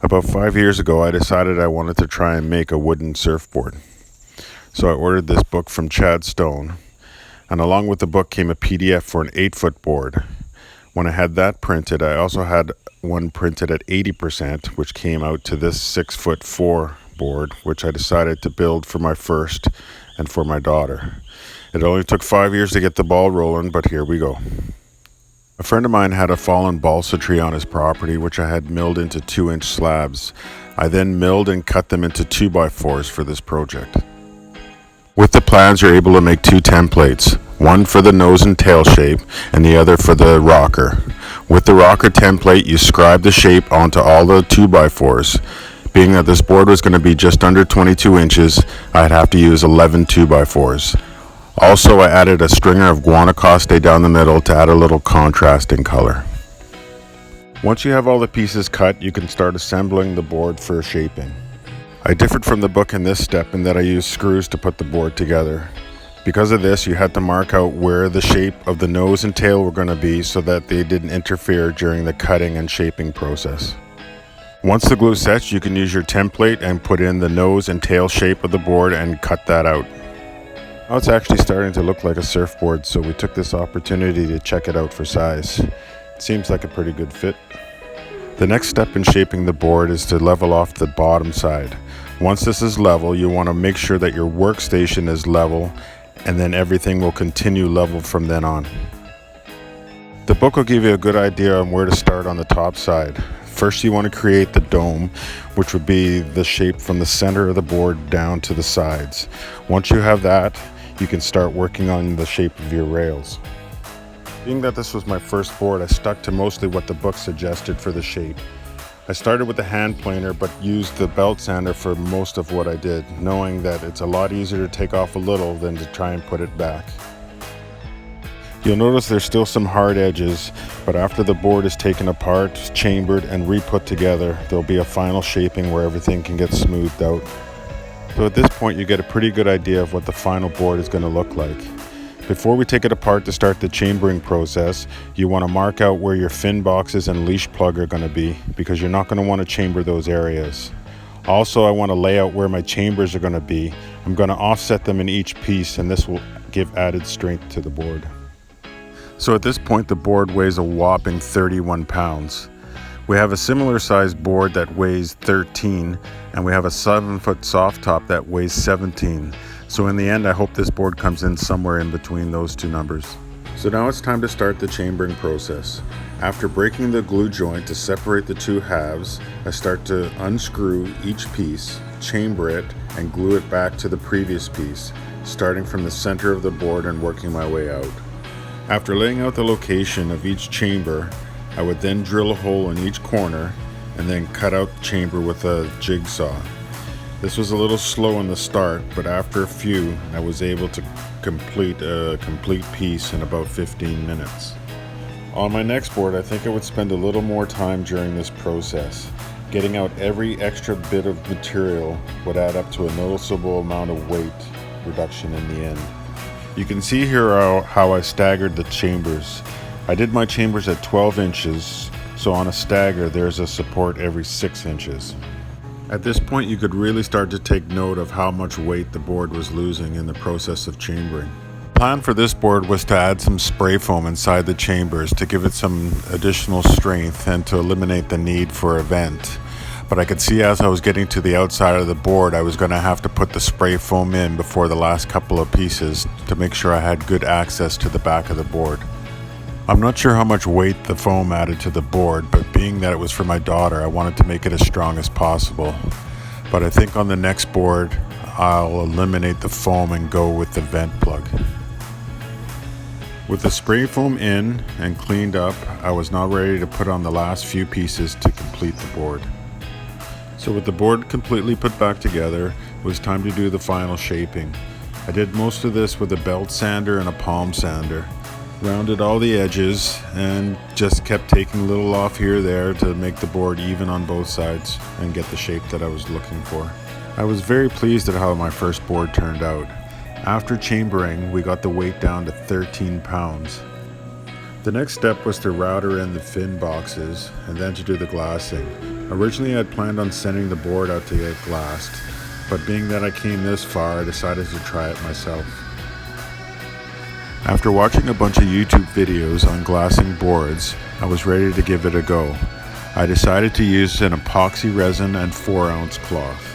About 5 years ago, I decided I wanted to try and make a wooden surfboard. So I ordered this book from Chad Stone, and along with the book came a PDF for an 8-foot board. When I had that printed, I also had one printed at 80%, which came out to this 6'4" board, which I decided to build for my first and for my daughter. It only took 5 years to get the ball rolling, but here we go. A friend of mine had a fallen balsa tree on his property, which I had milled into 2-inch slabs. I then milled and cut them into 2x4s for this project. With the plans, you're able to make 2 templates, one for the nose and tail shape and the other for the rocker. With the rocker template, you scribe the shape onto all the 2x4s. Being that this board was going to be just under 22 inches, I'd have to use 11 2x4s. Also, I added a stringer of guanacoste down the middle to add a little contrast in color. Once you have all the pieces cut, you can start assembling the board for shaping. I differed from the book in this step in that I used screws to put the board together. Because of this, you had to mark out where the shape of the nose and tail were going to be so that they didn't interfere during the cutting and shaping process. Once the glue sets, you can use your template and put in the nose and tail shape of the board and cut that out. Now it's actually starting to look like a surfboard, so we took this opportunity to check it out for size. It seems like a pretty good fit. The next step in shaping the board is to level off the bottom side. Once this is level, you want to make sure that your workstation is level, and then everything will continue level from then on. The book will give you a good idea on where to start on the top side. First, you want to create the dome, which would be the shape from the center of the board down to the sides. Once you have that, you can start working on the shape of your rails. Being that this was my first board, I stuck to mostly what the book suggested for the shape. I started with the hand planer but used the belt sander for most of what I did, knowing that it's a lot easier to take off a little than to try and put it back. You'll notice there's still some hard edges, but after the board is taken apart, chambered, and re-put together, there'll be a final shaping where everything can get smoothed out. So at this point, you get a pretty good idea of what the final board is going to look like. Before we take it apart to start the chambering process, you want to mark out where your fin boxes and leash plug are going to be, because you're not going to want to chamber those areas. Also, I want to lay out where my chambers are going to be. I'm going to offset them in each piece, and this will give added strength to the board. So at this point, the board weighs a whopping 31 pounds. We have a similar sized board that weighs 13, and we have a 7-foot soft top that weighs 17. So in the end, I hope this board comes in somewhere in between those two numbers. So now it's time to start the chambering process. After breaking the glue joint to separate the two halves, I start to unscrew each piece, chamber it, and glue it back to the previous piece, starting from the center of the board and working my way out. After laying out the location of each chamber, I would then drill a hole in each corner and then cut out the chamber with a jigsaw. This was a little slow in the start, but after a few, I was able to complete a complete piece in about 15 minutes. On my next board, I think I would spend a little more time during this process. Getting out every extra bit of material would add up to a noticeable amount of weight reduction in the end. You can see here how I staggered the chambers. I did my chambers at 12 inches, so on a stagger there's a support every 6 inches. At this point, you could really start to take note of how much weight the board was losing in the process of chambering. The plan for this board was to add some spray foam inside the chambers to give it some additional strength and to eliminate the need for a vent. But I could see as I was getting to the outside of the board, I was going to have to put the spray foam in before the last couple of pieces to make sure I had good access to the back of the board. I'm not sure how much weight the foam added to the board, but being that it was for my daughter, I wanted to make it as strong as possible. But I think on the next board, I'll eliminate the foam and go with the vent plug. With the spray foam in and cleaned up, I was now ready to put on the last few pieces to complete the board. So with the board completely put back together, it was time to do the final shaping. I did most of this with a belt sander and a palm sander. Rounded all the edges and just kept taking a little off here or there to make the board even on both sides and get the shape that I was looking for. I was very pleased at how my first board turned out. After chambering, we got the weight down to 13 pounds. The next step was to router in the fin boxes and then to do the glassing. Originally I had planned on sending the board out to get glassed, but being that I came this far, I decided to try it myself. After watching a bunch of YouTube videos on glassing boards, I was ready to give it a go. I decided to use an epoxy resin and 4-ounce cloth.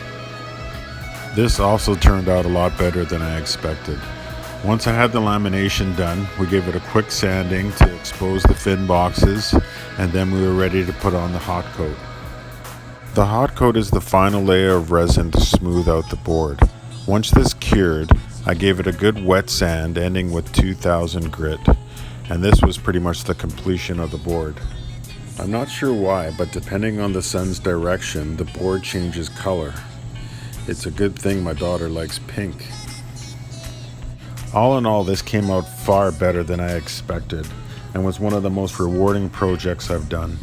This also turned out a lot better than I expected. Once I had the lamination done, we gave it a quick sanding to expose the fin boxes, and then we were ready to put on the hot coat. The hot coat is the final layer of resin to smooth out the board. Once this cured, I gave it a good wet sand ending with 2000 grit, and this was pretty much the completion of the board. I'm not sure why, but depending on the sun's direction, the board changes color. It's a good thing my daughter likes pink. All in all, this came out far better than I expected and was one of the most rewarding projects I've done.